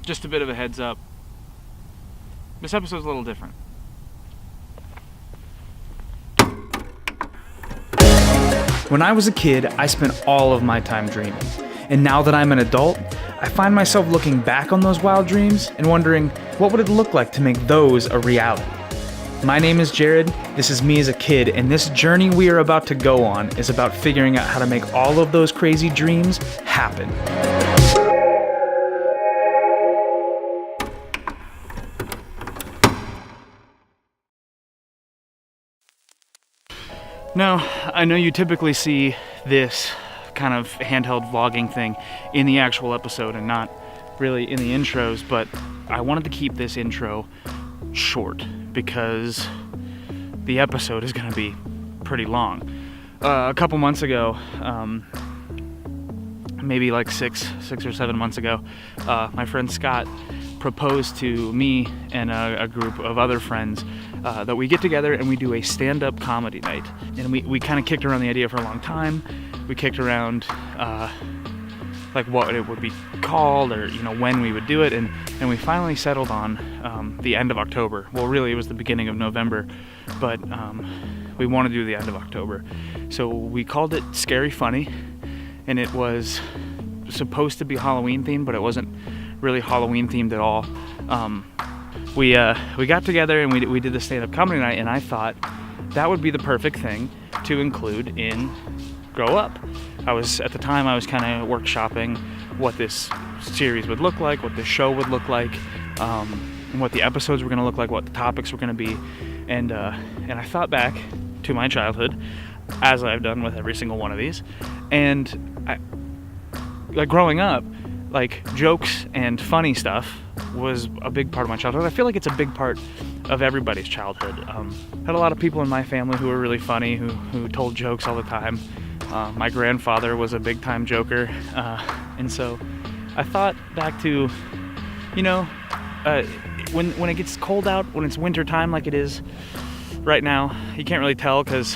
Just a bit of a heads up. This episode's a little different. When I was a kid, I spent all of my time dreaming. And now that I'm an adult, I find myself looking back on those wild dreams and wondering, what would it look like to make those a reality? My name is Jared, this is me as a kid, and this journey we are about to go on is about figuring out how to make all of those crazy dreams happen. Now, I know you typically see this kind of handheld vlogging thing in the actual episode and not really in the intros, but I wanted to keep this intro short because the episode is going to be pretty long. A couple months ago, maybe like six or 7 months ago, my friend Scott proposed to me and a group of other friends that we get together and we do a stand-up comedy night. And we kind of kicked around the idea for a long time. We kicked around like what it would be called, or when we would do it, and we finally settled on the end of October. Well, really it was the beginning of November, but we want to do the end of October. So we called it Scary Funny, and it was supposed to be Halloween themed, but it wasn't really Halloween themed at all. We got together and we did the stand-up comedy night, and I thought that would be the perfect thing to include in Grow Up. At the time I was kind of workshopping what this series would look like, what this show would look like, and what the episodes were going to look like, what the topics were going to be, and I thought back to my childhood, as I've done with every single one of these, and like growing up, like jokes and funny stuff was a big part of my childhood. I feel like it's a big part of everybody's childhood. Had a lot of people in my family who were really funny, who told jokes all the time. My grandfather was a big time joker, and so I thought back to, when it gets cold out, when it's winter time like it is right now. You can't really tell because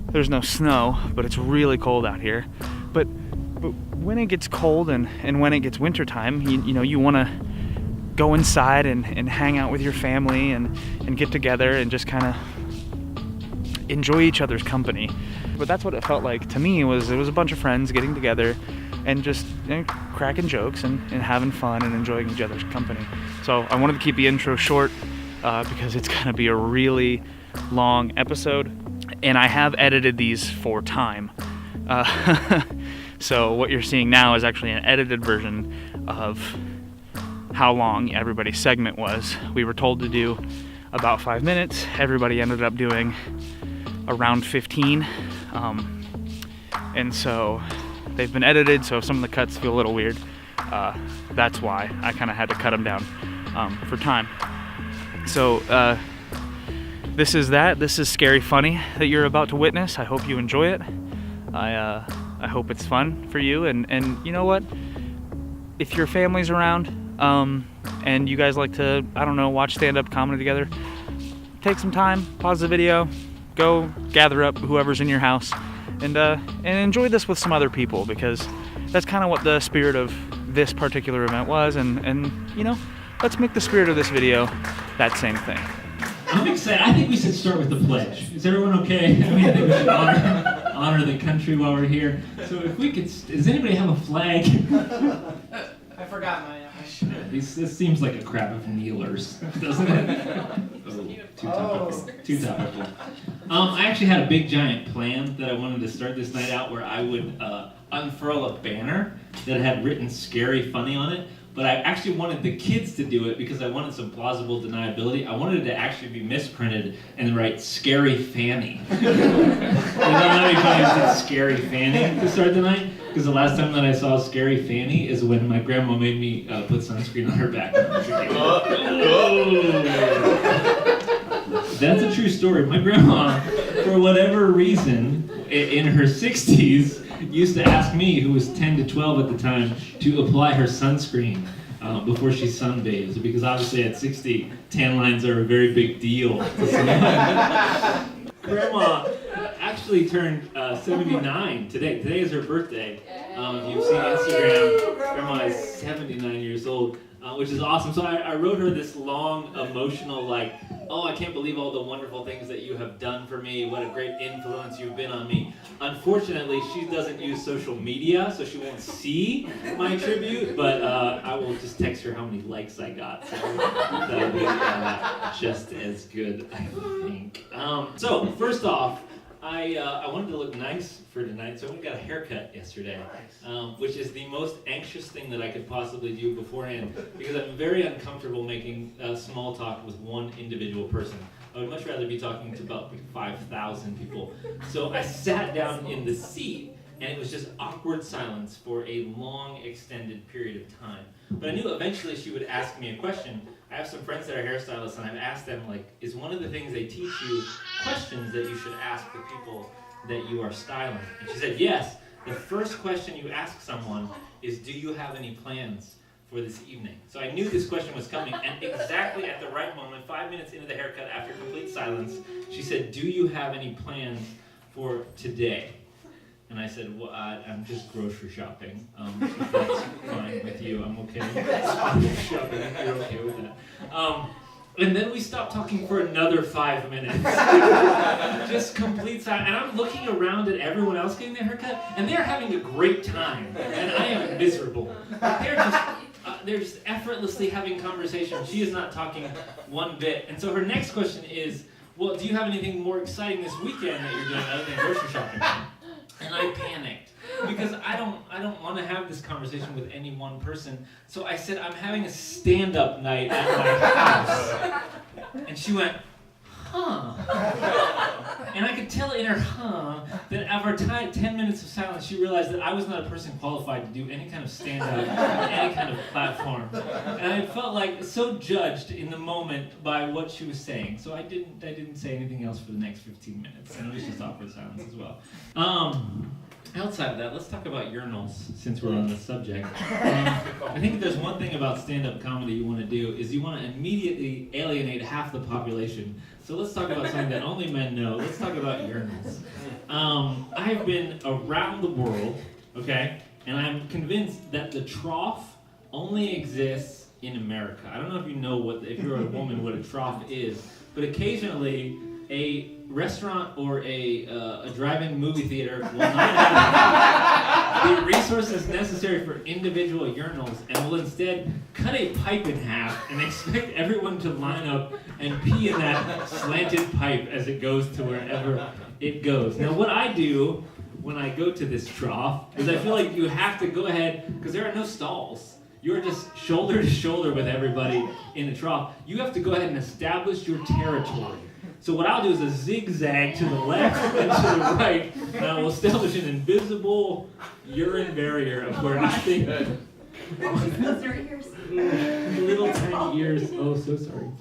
there's no snow, but it's really cold out here. But when it gets cold and when it gets winter time, you want to go inside and hang out with your family and get together and just kind of enjoy each other's company. But that's what it felt like to me. It was a bunch of friends getting together and just cracking jokes and having fun and enjoying each other's company. So I wanted to keep the intro short because it's going to be a really long episode, and I have edited these for time. So what you're seeing now is actually an edited version of how long everybody's segment was. We were told to do about 5 minutes. Everybody ended up doing around 15. And so they've been edited, so if some of the cuts feel a little weird, that's why I kind of had to cut them down for time. So this is Scary Funny that you're about to witness. I hope you enjoy it. I hope it's fun for you, and you know what? If your family's around, and you guys like to, watch stand-up comedy together, take some time, pause the video, go gather up whoever's in your house, and enjoy this with some other people, because that's kind of what the spirit of this particular event was, and let's make the spirit of this video that same thing. I'm excited. I think we should start with the pledge. Is everyone okay? I think we should honor the country while we're here. So if we could, does anybody have a flag? I forgot mine. This seems like a crowd of kneelers, doesn't it? Too topical. I actually had a big giant plan that I wanted to start this night out, where I would unfurl a banner that had written "Scary Funny" on it. But I actually wanted the kids to do it because I wanted some plausible deniability. I wanted it to actually be misprinted and write "Scary Fanny." You know how many times it's "Scary Fanny" to start the night? Because the last time that I saw "Scary Fanny" is when my grandma made me put sunscreen on her back. That's a true story. My grandma, for whatever reason, in her 60s, used to ask me, who was 10 to 12 at the time, to apply her sunscreen before she sunbathes, because obviously at 60, tan lines are a very big deal. Grandma actually turned 79 today. Today is her birthday. If you've seen Instagram, Grandma is 79 years old, which is awesome. So I wrote her this long, emotional, like, oh, I can't believe all the wonderful things that you have done for me. What a great influence you've been on me. Unfortunately, she doesn't use social media, so she won't see my tribute, but I will just text her how many likes I got. So that'll be just as good, I think. So, first off, I wanted to look nice for tonight, so I went and got a haircut yesterday, which is the most anxious thing that I could possibly do beforehand, because I'm very uncomfortable making small talk with one individual person. I would much rather be talking to about 5,000 people. So I sat down in the seat, and it was just awkward silence for a long, extended period of time. But I knew eventually she would ask me a question. I have some friends that are hairstylists, and I've asked them, like, is one of the things they teach you questions that you should ask the people that you are styling? And she said, yes, the first question you ask someone is, do you have any plans for this evening? So I knew this question was coming, and exactly at the right moment, 5 minutes into the haircut, after complete silence, she said, do you have any plans for today? And I said, well, I'm just grocery shopping. If that's fine with you, I'm okay. Grocery shopping, if you're okay with that. And then we stopped talking for another 5 minutes. Just complete silence. And I'm looking around at everyone else getting their haircut, and they're having a great time. And I am miserable. They're just effortlessly having conversation. She is not talking one bit. And so her next question is, well, do you have anything more exciting this weekend that you're doing other than grocery shopping? And I panicked because I don't want to have this conversation with any one person. So I said, I'm having a stand-up night at my house. And she went, huh. And I could tell in her huh that after 10 minutes of silence, she realized that I was not a person qualified to do any kind of stand-up on any kind of platform. And I felt like so judged in the moment by what she was saying. So I didn't say anything else for the next 15 minutes. And it was just awkward silence as well. Outside of that, let's talk about urinals, since we're on the subject. I think if there's one thing about stand-up comedy you want to do, is you want to immediately alienate half the population. So let's talk about something that only men know. Let's talk about urinals. I've been around the world, okay, and I'm convinced that the trough only exists in America. I don't know if you know if you're a woman, what a trough is, but occasionally a restaurant or a drive-in movie theater will not have the resources necessary for individual urinals, and will instead cut a pipe in half and expect everyone to line up and pee in that slanted pipe as it goes to wherever it goes. Now, what I do when I go to this trough is I feel like you have to go ahead, because there are no stalls. You're just shoulder to shoulder with everybody in the trough. You have to go ahead and establish your territory. So what I'll do is a zigzag to the left and to the right, and I will establish an invisible urine barrier of where I think Those are ears. little tiny ears. Oh, so sorry.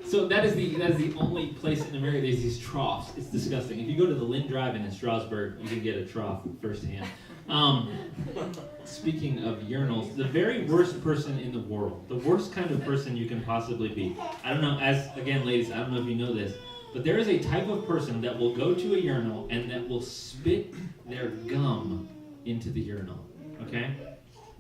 So that is the only place in America there's these troughs. It's disgusting. If you go to the Lynn Drive-In in Strasbourg, you can get a trough firsthand. Speaking of urinals, the very worst person in the world, the worst kind of person you can possibly be. I don't know, again, ladies, I don't know if you know this, but there is a type of person that will go to a urinal and that will spit their gum into the urinal, okay?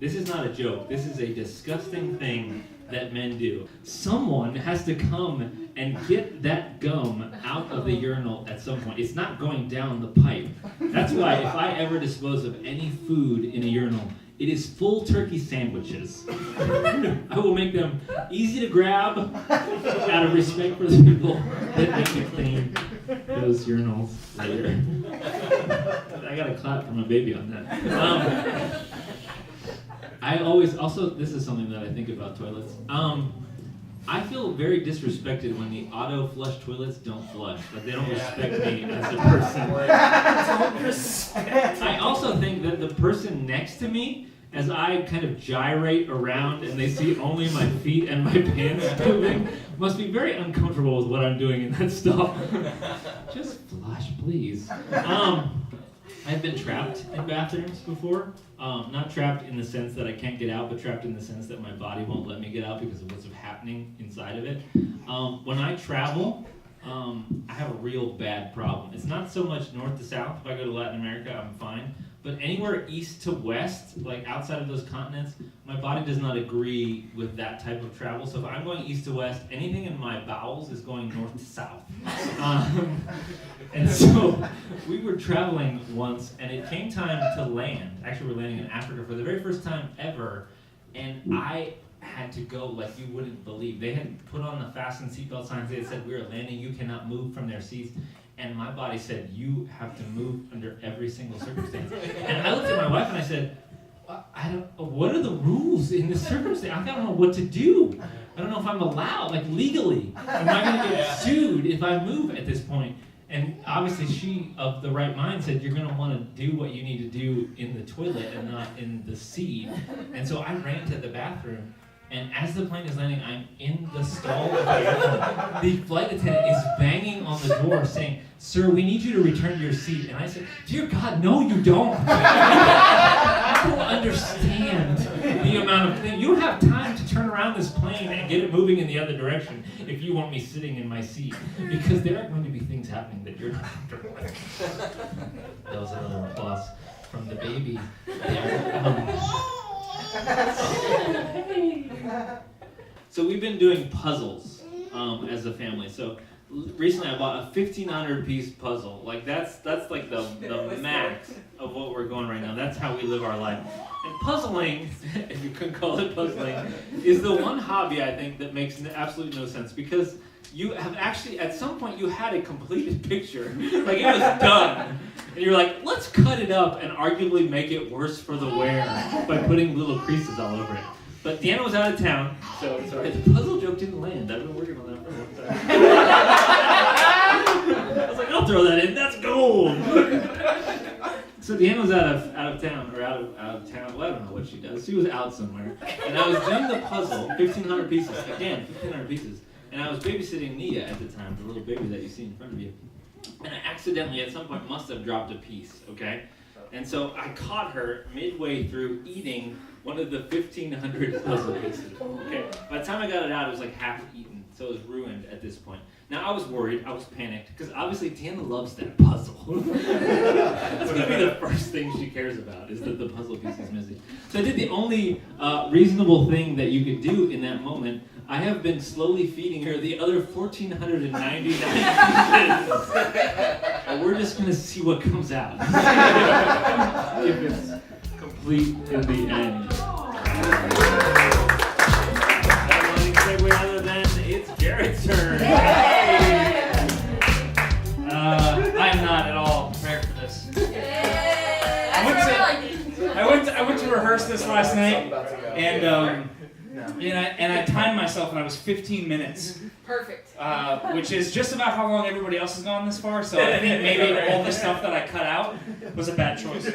This is not a joke. This is a disgusting thing that men do. Someone has to come and get that gum out of the urinal at some point. It's not going down the pipe. That's why if I ever dispose of any food in a urinal, it is full turkey sandwiches. I will make them easy to grab out of respect for the people that make me clean those urinals later. I got a clap for my baby on that. I always, also, this is something that I think about toilets. I feel very disrespected when the auto flush toilets don't flush. Like they don't respect me as a person. Don't respect. I also think that the person next to me, as I kind of gyrate around and they see only my feet and my pants moving, must be very uncomfortable with what I'm doing in that stall. Just flush, please. I've been trapped in bathrooms before. Not trapped in the sense that I can't get out, but trapped in the sense that my body won't let me get out because of what's happening inside of it. When I travel, I have a real bad problem. It's not so much north to south. If I go to Latin America, I'm fine. But anywhere east to west, like outside of those continents, my body does not agree with that type of travel. So if I'm going east to west, anything in my bowels is going north to south. And so we were traveling once, and it came time to land. Actually, we're landing in Africa for the very first time ever, and I had to go like you wouldn't believe. They had put on the fasten seatbelt signs. They had said, we are landing, you cannot move from their seats. And my body said, you have to move under every single circumstance. And I looked at my wife and I said, what are the rules in this circumstance? I don't know what to do. I don't know if I'm allowed, like legally. Am I going to get sued if I move at this point? And obviously she, of the right mind, said, you're going to want to do what you need to do in the toilet and not in the seat. And so I ran to the bathroom. And as the plane is landing, I'm in the stall of the airplane. The flight attendant is banging on the door saying, sir, we need you to return to your seat. And I said, dear God, no, you don't. I don't understand the amount of things. You don't have time to turn around this plane and get it moving in the other direction if you want me sitting in my seat. Because there are going to be things happening that you're not comfortable with. That was another applause from the baby there. So we've been doing puzzles as a family. So recently I bought a 1,500 piece puzzle. Like that's like the max of what we're going right now. That's how we live our life. And puzzling, if you could call it puzzling, is the one hobby I think that makes absolutely no sense, because you have actually, at some point you had a completed picture. Like it was done. And you're like, let's cut it up and arguably make it worse for the wearer by putting little creases all over it. But Deanna was out of town, so sorry, the puzzle joke didn't land. I've been working on that for a long time. I was like, I'll throw that in, that's gold! So Deanna was out of town, well, I don't know what she does. She was out somewhere. And I was doing the puzzle, 1,500 pieces, again, 1,500 pieces. And I was babysitting Nia at the time, the little baby that you see in front of you. And I accidentally, at some point, must have dropped a piece, okay? And so I caught her midway through eating one of the 1,500 puzzle pieces, okay? By the time I got it out, it was like half eaten, so it was ruined at this point. Now, I was worried, I was panicked, because obviously Deanna loves that puzzle. That's going to be the first thing she cares about, is that the puzzle piece is missing. So I did the only reasonable thing that you could do in that moment. I have been slowly feeding her the other 1,499 pieces. And we're just going to see what comes out. If it's complete in the end. Not any segue other than it's Garrett's turn. I am not at all prepared for this. I went to rehearse this last night, and I timed myself, and I was 15 minutes. Perfect. Which is just about how long everybody else has gone this far, so I think maybe all the stuff that I cut out was a bad choice.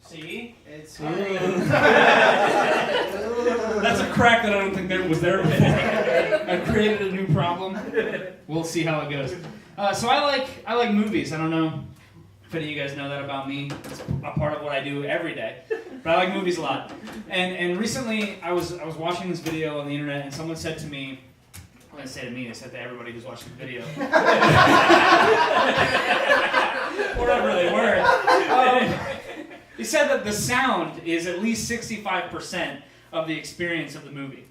See? It's That's a crack that I don't think was there before. I've created a new problem. We'll see how it goes. So I like movies. I don't know if any of you guys know that about me. It's a part of what I do every day. But I like movies a lot. And recently I was watching this video on the internet, and someone said to me, I didn't say to me, they said to everybody who's watching the video. Wherever they were. He said that the sound is at least 65% of the experience of the movie.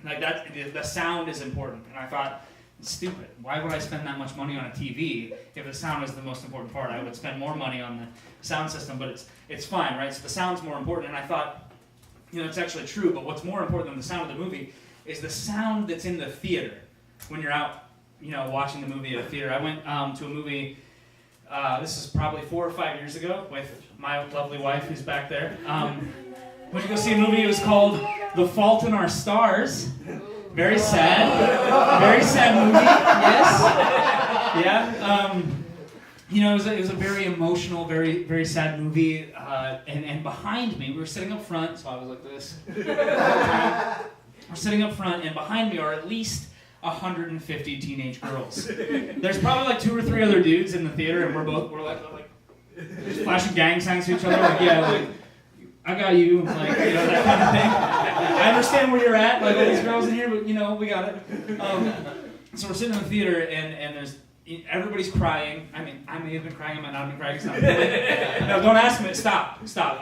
Like that, the sound is important. And I thought, it's stupid. Why would I spend that much money on a TV if the sound is the most important part? I would spend more money on the sound system, but it's fine, right? So the sound's more important. And I thought, it's actually true, but what's more important than the sound of the movie is the sound that's in the theater when you're out, watching the movie at a theater. I went to a movie, this is probably 4 or 5 years ago, with my lovely wife who's back there. Went to go see a movie. It was called The Fault in Our Stars. Very sad. Very sad movie. Yes. Yeah. It was a very emotional, very, very sad movie. And behind me, we were sitting up front, so I was like this. We're sitting up front, and behind me are at least 150 teenage girls. There's probably like 2 or 3 other dudes in the theater, and we're like flashing gang signs to each other, like, yeah, like, I got you, like, that kind of thing. I understand where you're at, like all these girls in here, but you know, we got it. So we're sitting in the theater, and there's everybody's crying. I mean, I may have been crying, I might not have been crying. It's not important. No, don't ask me. Stop. It's not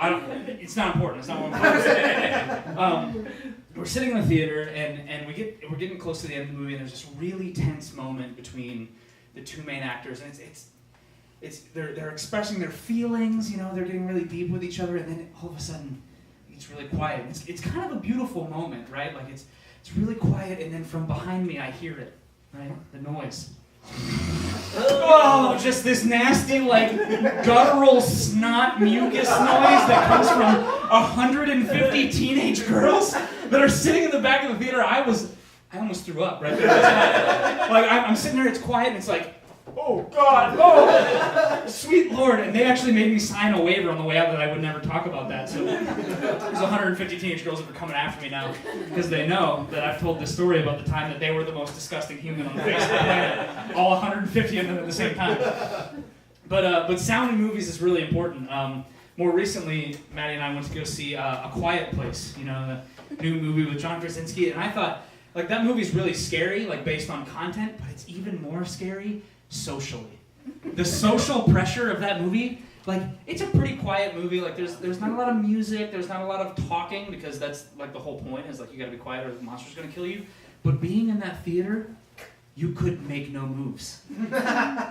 important. It's not what I'm important. We're sitting in the theater, and we're getting close to the end of the movie, and there's this really tense moment between the two main actors, and they're expressing their feelings. You know, they're getting really deep with each other, and then all of a sudden, it's really quiet. It's kind of a beautiful moment, right? Like it's really quiet, and then from behind me, I hear it, right? The noise. Oh, just this nasty, like, guttural snot mucus noise that comes from 150 teenage girls that are sitting in the back of the theater. I almost threw up right there. Like, I'm sitting there, it's quiet, and it's like, oh, God, oh, sweet Lord. And they actually made me sign a waiver on the way out that I would never talk about that. So there's 150 teenage girls that are coming after me now because they know that I've told this story about the time that they were the most disgusting human on the face of the planet. All 150 of them at the same time. But sound in movies is really important. More recently, Maddie and I went to go see A Quiet Place, you know, the new movie with John Krasinski. And I thought, like, that movie's really scary, like, based on content, but it's even more scary socially. The social pressure of that movie, like, it's a pretty quiet movie. Like, there's not a lot of music, there's not a lot of talking, because that's, like, the whole point is, like, you gotta be quiet or the monster's gonna kill you. But being in that theater, you could make no moves.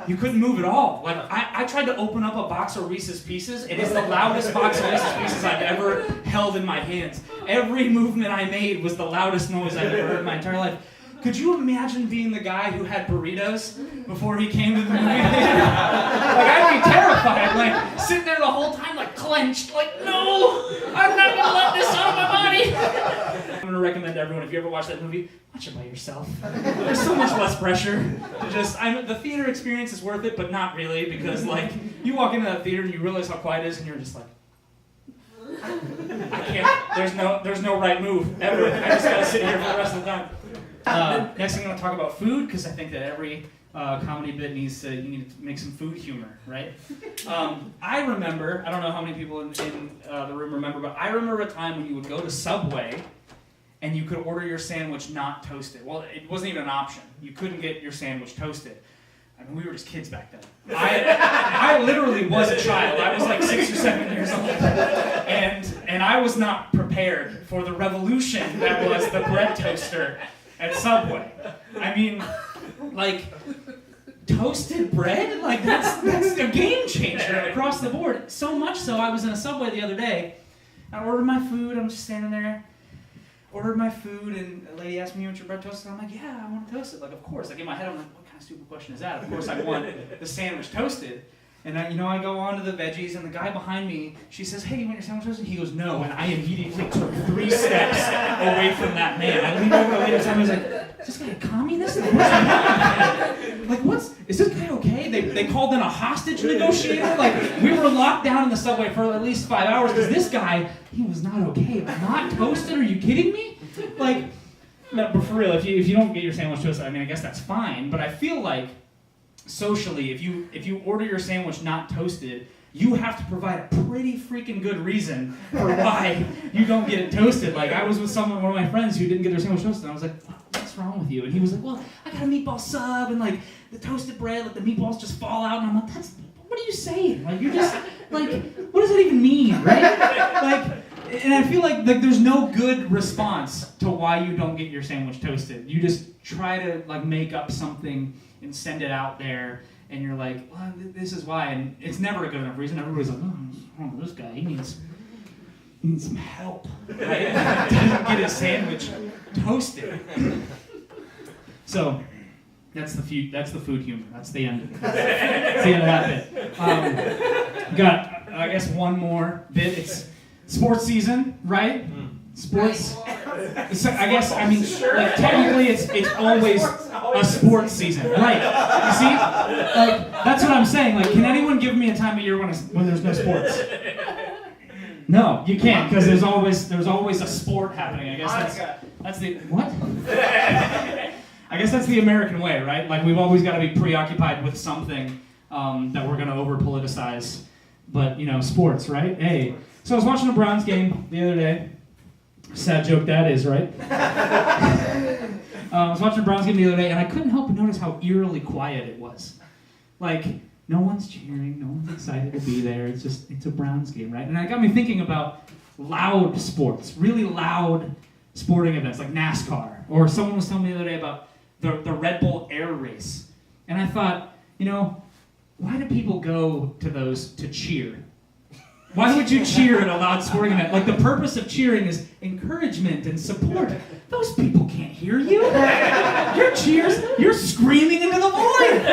You couldn't move at all. Like, I tried to open up a box of Reese's Pieces, and it's the loudest box of Reese's Pieces I've ever held in my hands. Every movement I made was the loudest noise I've ever heard in my entire life. Could you imagine being the guy who had burritos before he came to the movie theater? Like, I'd be terrified, like, sitting there the whole time, like, clenched, like, no, I'm not gonna let this out of my body. I'm gonna recommend to everyone, if you ever watch that movie, watch it by yourself. There's so much less pressure. The theater experience is worth it, but not really, because, like, you walk into that theater and you realize how quiet it is, and you're just like, I can't, there's no right move, ever. I just gotta sit here for the rest of the time. Next thing I'm going to talk about food, because I think that every comedy bit you need to make some food humor, right? I remember, I don't know how many people in the room remember, but I remember a time when you would go to Subway and you could order your sandwich not toasted. Well, it wasn't even an option. You couldn't get your sandwich toasted. I mean, we were just kids back then. I literally was a child. I was like 6 or 7 years old. And I was not prepared for the revolution that was the bread toaster at Subway. I mean, like, toasted bread? Like, that's a game changer across the board. So much so, I was in a Subway the other day. I ordered my food. I'm just standing there. Ordered my food, and a lady asked me, "You want your bread toasted?" I'm like, "Yeah, I want it toasted." Like, of course. Like, in my head, I'm like, what kind of stupid question is that? Of course I want the sandwich toasted. And I go on to the veggies, and the guy behind me, she says, "Hey, do you want your sandwich toasted?" He goes, "No," and I immediately took 3 steps away from that man. I leaned over to the lady, and I was like, "Is this guy communist? Is this guy okay?" They called in a hostage negotiator. Like, we were locked down in the Subway for at least 5 hours because this guy, he was not okay. Not toasted? Are you kidding me? Like, no, but for real, if you don't get your sandwich toasted, I mean, I guess that's fine. But I feel like socially, if you order your sandwich not toasted, you have to provide a pretty freaking good reason for why you don't get it toasted. Like, I was with one of my friends who didn't get their sandwich toasted, and I was like, "What's wrong with you?" And he was like, "Well, I got a meatball sub, and like the toasted bread, like the meatballs just fall out." And I'm like, what are you saying? Like, you're just, like, what does that even mean, right? Like, and I feel like there's no good response to why you don't get your sandwich toasted. You just try to, like, make up something and send it out there, and you're like, "Well, this is why," and it's never a good enough reason. Everybody's like, "Oh, this guy, he needs some help," right? He doesn't get his sandwich toasted. So that's the food humor. That's the end. That's the end of that bit. Got, I guess, one more bit. It's sports season, right? Sports. So I guess, I mean, like, technically it's always a sports season, right? You see? Like, that's what I'm saying. Like, can anyone give me a time of year when there's no sports? No, you can't, because there's always a sport happening. I guess that's the what? I guess that's the American way, right? Like, we've always got to be preoccupied with something that we're going to over-politicize. But, you know, sports, right? Hey, so I was watching a Browns game the other day, Sad joke that is, right? I was watching the Browns game the other day, and I couldn't help but notice how eerily quiet it was. Like, no one's cheering, no one's excited to be there. It's a Browns game, right? And it got me thinking about loud sports, really loud sporting events like NASCAR. Or someone was telling me the other day about the Red Bull Air Race. And I thought, why do people go to those to cheer? Why would you cheer at a loud sporting event? Like, the purpose of cheering is encouragement and support. Those people can't hear you. Your cheers, you're screaming into the void.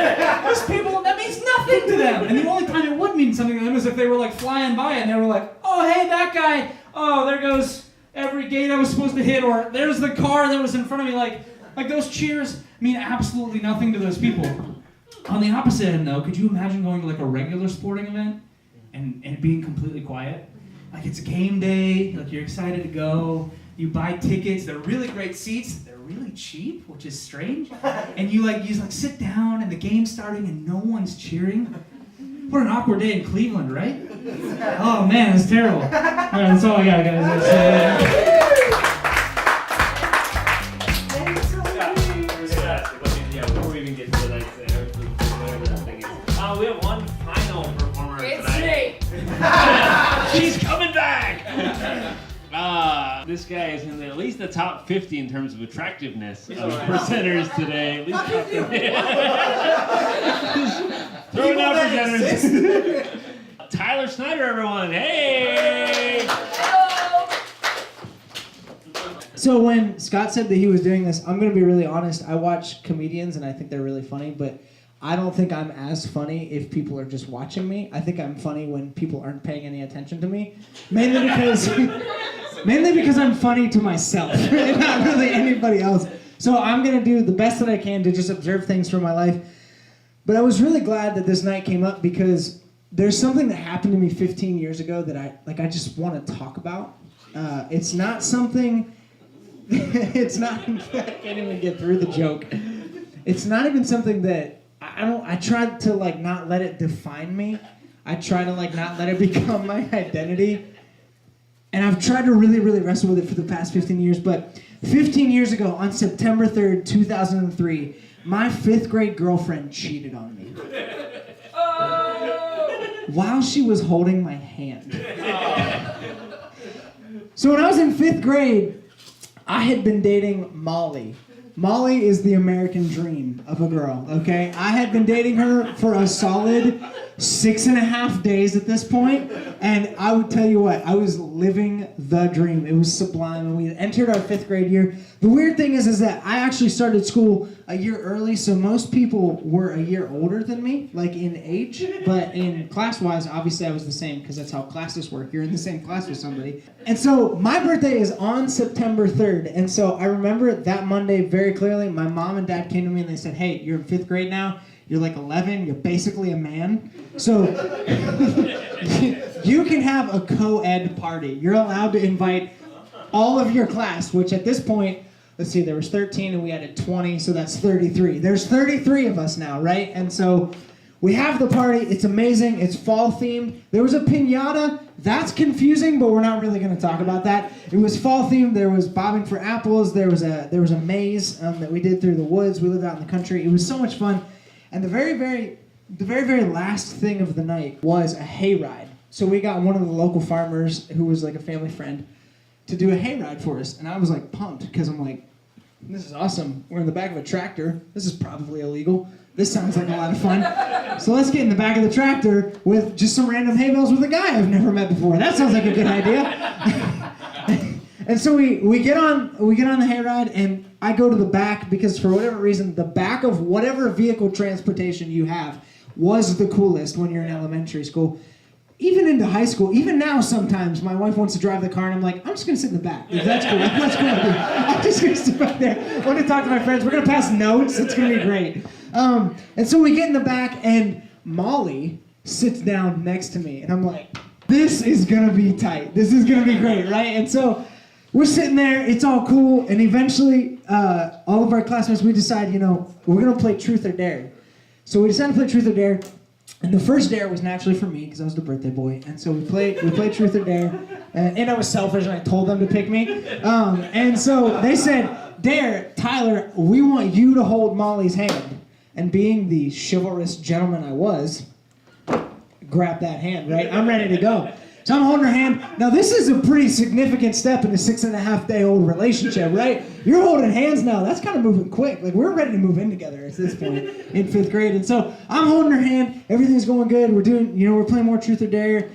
Those people, that means nothing to them. And the only time it would mean something to them is if they were like flying by and they were like, oh, hey, that guy. Oh, there goes every gate I was supposed to hit. Or there's the car that was in front of me. Like those cheers mean absolutely nothing to those people. On the opposite end, though, could you imagine going to like a regular sporting event and being completely quiet? Like, it's game day, like you're excited to go, you buy tickets, they're really great seats, they're really cheap, which is strange, and you sit down and the game's starting and no one's cheering. What an awkward day in Cleveland, right? Oh man, it's terrible. All right, that's all I got, guys. Before we even get to the next whatever that thing is. We have one final performer tonight. She's coming back! This guy is in at least the top 50 in terms of attractiveness of presenters today. At least top 50. Throwing out presenters. Tyler Snyder, everyone. Hey! So when Scott said that he was doing this, I'm going to be really honest. I watch comedians and I think they're really funny, but I don't think I'm as funny if people are just watching me. I think I'm funny when people aren't paying any attention to me. Mainly because I'm funny to myself and not really anybody else. So I'm going to do the best that I can to just observe things from my life. But I was really glad that this night came up because there's something that happened to me 15 years ago that I just want to talk about. It's not something... it's not... I can't even get through the joke. It's not even something that... I tried to not let it define me. I try to not let it become my identity. And I've tried to really, really wrestle with it for the past 15 years. But 15 years ago, on September 3rd, 2003, my 5th grade girlfriend cheated on me. While she was holding my hand. So when I was in 5th grade, I had been dating Molly. Molly is the American dream of a girl, okay? I had been dating her for a solid 6.5 days at this point, and I would tell you what, I was living the dream. It was sublime, and we had entered our 5th grade year. The weird thing is that I actually started school a year early, so most people were a year older than me, in age, but in class-wise, obviously I was the same, because that's how classes work. You're in the same class with somebody. And so my birthday is on September 3rd, and so I remember that Monday very clearly. My mom and dad came to me and they said, hey, you're in 5th grade now. You're 11. You're basically a man. So you can have a co-ed party. You're allowed to invite all of your class, which at this point, let's see, there was 13 and we added 20, so that's 33. There's 33 of us now, right? And so we have the party. It's amazing. It's fall themed. There was a piñata. That's confusing, but we're not really going to talk about that. It was fall themed. There was bobbing for apples. There was a maze that we did through the woods. We lived out in the country. It was so much fun. And the very, very last thing of the night was a hayride. So we got one of the local farmers who was a family friend to do a hayride for us. And I was pumped because I'm this is awesome. We're in the back of a tractor. This is probably illegal. This sounds like a lot of fun. So let's get in the back of the tractor with just some random hay bales with a guy I've never met before. That sounds like a good idea. And so we get on the hayride, and I go to the back because for whatever reason, the back of whatever vehicle transportation you have was the coolest when you're in elementary school. Even into high school, even now sometimes, my wife wants to drive the car, and I'm like, I'm just going to sit in the back. If that's cool, that's cool. I'm just going to sit back there. I want to talk to my friends. We're going to pass notes. It's going to be great. And so we get in the back, and Molly sits down next to me, and I'm like, this is going to be tight. This is going to be great, right? And so we're sitting there. It's all cool. And eventually, all of our classmates, we decide, we're going to play Truth or Dare. So we decided to play Truth or Dare. And the first dare was naturally for me because I was the birthday boy. And so we played Truth or Dare. And I was selfish and I told them to pick me. And so they said, Dare, Tyler, we want you to hold Molly's hand. And being the chivalrous gentleman I was, grab that hand, right? I'm ready to go. So I'm holding her hand. Now this is a pretty significant step in a 6.5-day-old relationship, right? You're holding hands now. That's kind of moving quick. Like we're ready to move in together at this point in 5th grade. And so I'm holding her hand. Everything's going good. We're doing, we're playing more Truth or Dare.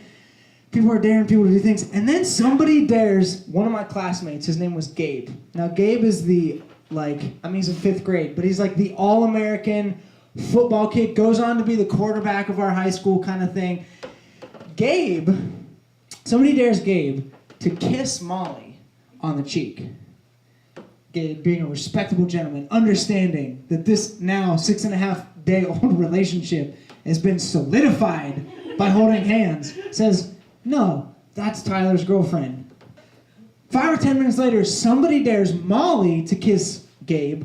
People are daring people to do things. And then somebody dares one of my classmates. His name was Gabe. Now Gabe is he's in 5th grade, but he's like the all-American football kid, goes on to be the quarterback of our high school kind of thing. Somebody dares Gabe to kiss Molly on the cheek. Gabe, being a respectable gentleman, understanding that this now 6.5-day-old relationship has been solidified by holding hands, says, no, that's Tyler's girlfriend. 5 or 10 minutes later, somebody dares Molly to kiss Gabe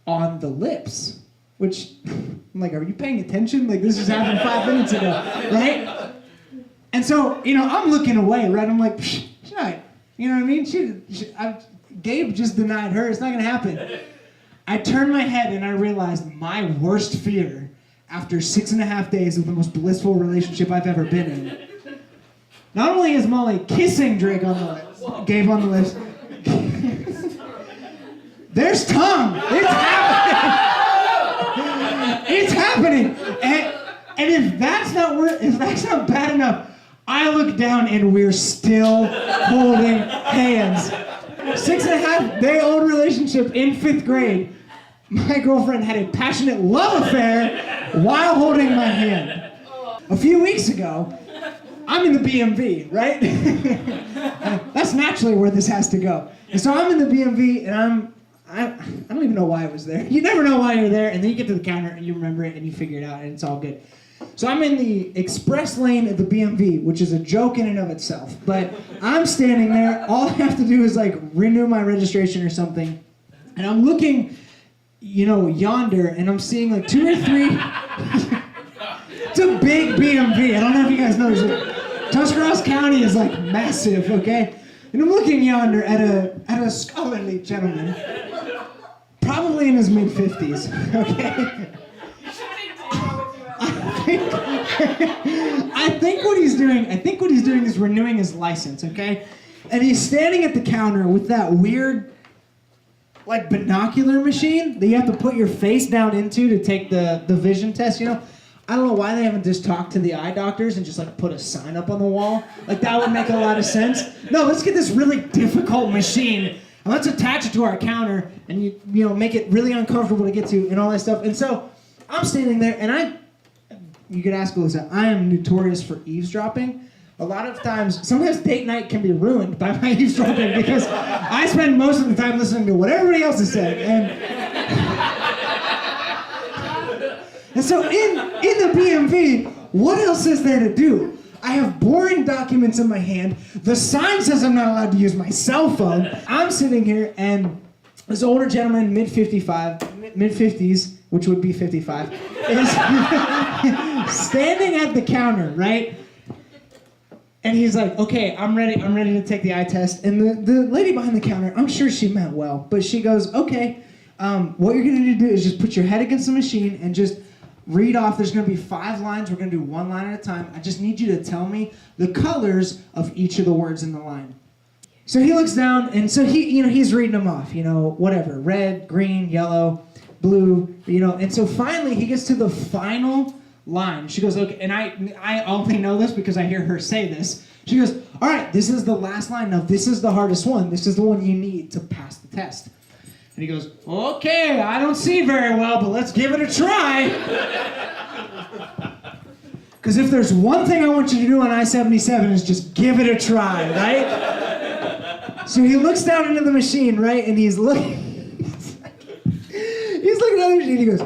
on the lips. Which, I'm like, are you paying attention? Like, this just happened 5 minutes ago, right? And so, I'm looking away, right? I'm like, shut. You know what I mean? Gabe just denied her. It's not going to happen. I turned my head and I realized my worst fear after 6.5 days of the most blissful relationship I've ever been in. Not only is Molly kissing Gabe on the lips, there's tongue. It's happening. It's happening. And if that's not bad enough, I look down and we're still holding hands. 6.5-day-old relationship in 5th grade. My girlfriend had a passionate love affair while holding my hand. A few weeks ago, I'm in the BMV, right? That's naturally where this has to go. And so I'm in the BMV and I don't even know why I was there. You never know why you're there, and then you get to the counter and you remember it and you figure it out and it's all good. So I'm in the express lane at the BMV, which is a joke in and of itself. But I'm standing there. All I have to do is renew my registration or something. And I'm looking, yonder, and I'm seeing 2 or 3. It's a big BMV. I don't know if you guys know this. Tuscarawas County is massive, okay? And I'm looking yonder at a scholarly gentleman, probably in his mid-50s, okay? I think what he's doing is renewing his license, okay? And he's standing at the counter with that weird, binocular machine that you have to put your face down into to take the vision test, I don't know why they haven't just talked to the eye doctors and just put a sign up on the wall. That would make a lot of sense. No, let's get this really difficult machine and let's attach it to our counter and you make it really uncomfortable to get to and all that stuff. And so I'm standing there and you could ask Alyssa, I am notorious for eavesdropping. A lot of times, sometimes date night can be ruined by my eavesdropping because I spend most of the time listening to what everybody else has said. And so in the BMV, what else is there to do? I have boring documents in my hand. The sign says I'm not allowed to use my cell phone. I'm sitting here and this older gentleman, mid-50s, which would be 55, is standing at the counter, right? And he's like, okay, I'm ready to take the eye test. And the lady behind the counter, I'm sure she meant well, but she goes, okay, what you're gonna need to do is just put your head against the machine and just read off. There's gonna be 5 lines. We're gonna do 1 line at a time. I just need you to tell me the colors of each of the words in the line. So he looks down, and so he's reading them off, whatever, red, green, yellow, blue, and so finally he gets to the final line. She goes, okay, and I only know this because I hear her say this. She goes, all right, this is the last line. Now this is the hardest one. This is the one you need to pass the test. And he goes, okay, I don't see very well, but let's give it a try. Because if there's one thing I want you to do on I-77 is just give it a try, right? So he looks down into the machine, right, and he's looking at the machine, he goes,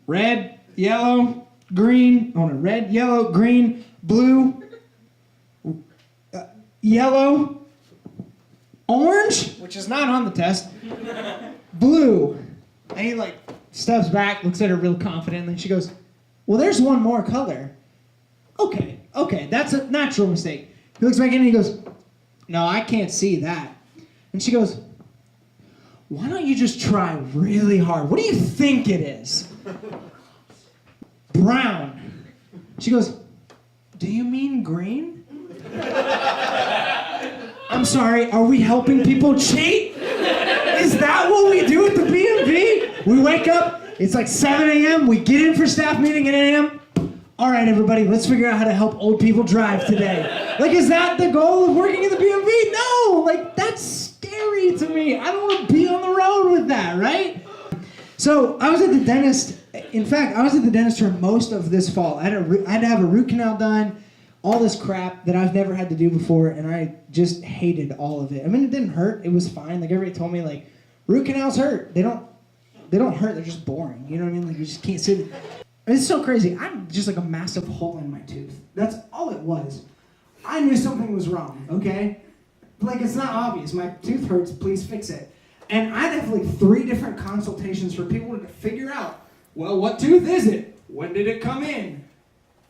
red, yellow, green, red, yellow, green, blue, yellow, orange, which is not on the test, blue. And he steps back, looks at her real confident, and then she goes, well, there's one more color. Okay, that's a natural mistake. He looks back in and he goes, no, I can't see that. And she goes, why don't you just try really hard? What do you think it is? Brown. She goes, do you mean green? I'm sorry, are we helping people cheat? Is that what we do at the B&B? We wake up, it's like 7 a.m., we get in for staff meeting at 8 a.m. All right, everybody, let's figure out how to help old people drive today. Like, is that the goal of working in the B&B? No, like, that's scary to me. I don't want to be on the road with that, right? So I was at the dentist. In fact, I was at the dentist for most of this fall. I had to have a root canal done, all this crap that I've never had to do before, and I just hated all of it. I mean, it didn't hurt. It was fine. Like, everybody told me, like, root canals hurt. They don't hurt. They're just boring. You know what I mean? Like, you just can't sit. It's so crazy. I'm just like a massive hole in my tooth. That's all it was. I knew something was wrong, okay? Like, it's not obvious. My tooth hurts. Please fix it. And I'd have like 3 different consultations for people to figure out, well, what tooth is it? When did it come in?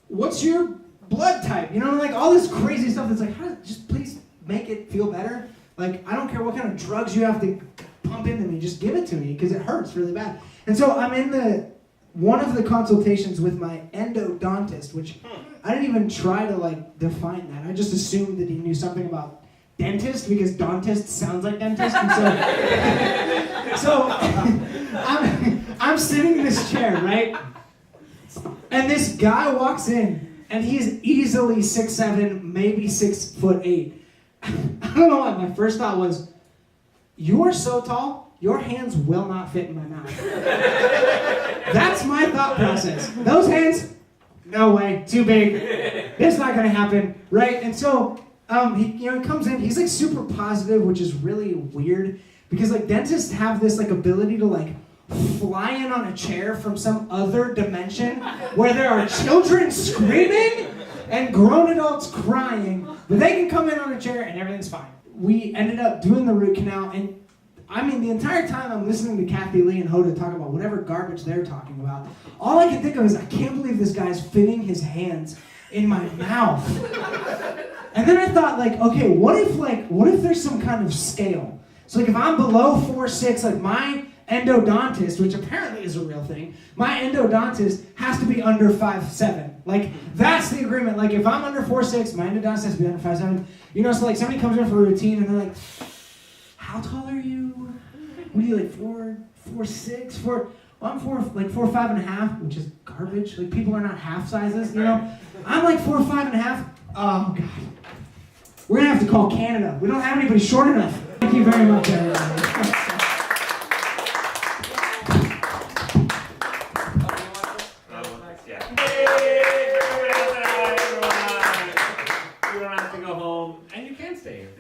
What's your blood type? You know, like all this crazy stuff that's like, just please make it feel better. Like, I don't care what kind of drugs you have to pump into me, just give it to me because it hurts really bad. And so I'm in one of the consultations with my endodontist, which I didn't even try to like define that. I just assumed that he knew something about dentist because dentist sounds like dentist. And so I'm sitting in this chair, right? And this guy walks in, and he's easily 6'7", maybe 6'8". I don't know why. My first thought was, you are so tall, your hands will not fit in my mouth. That's my thought process. Those hands, no way, too big. It's not gonna happen, right? And so he comes in. He's like super positive, which is really weird because like dentists have this like ability to like fly in on a chair from some other dimension where there are children screaming and grown adults crying, but they can come in on a chair and everything's fine. We ended up doing the root canal, and I mean, the entire time I'm listening to Kathy Lee and Hoda talk about whatever garbage they're talking about, all I can think of is, I can't believe this guy's fitting his hands in my mouth. And then I thought, like, okay, what if there's some kind of scale? So like if I'm below 4'6", like my endodontist, which apparently is a real thing, my endodontist has to be under 5'7". Like, that's the agreement. Like, if I'm under 4'6", my endodontist has to be under 5'7". You know, so like somebody comes in for a routine and they're like, how tall are you? What are you, like 4'6"? 4? Well, I'm 4'5.5", which is garbage. Like, people are not half sizes, you know? I'm like 4'5.5". Oh, God. We're gonna have to call Canada. We don't have anybody short enough. Thank you very much, everybody. You don't have to go home, and you can stay here.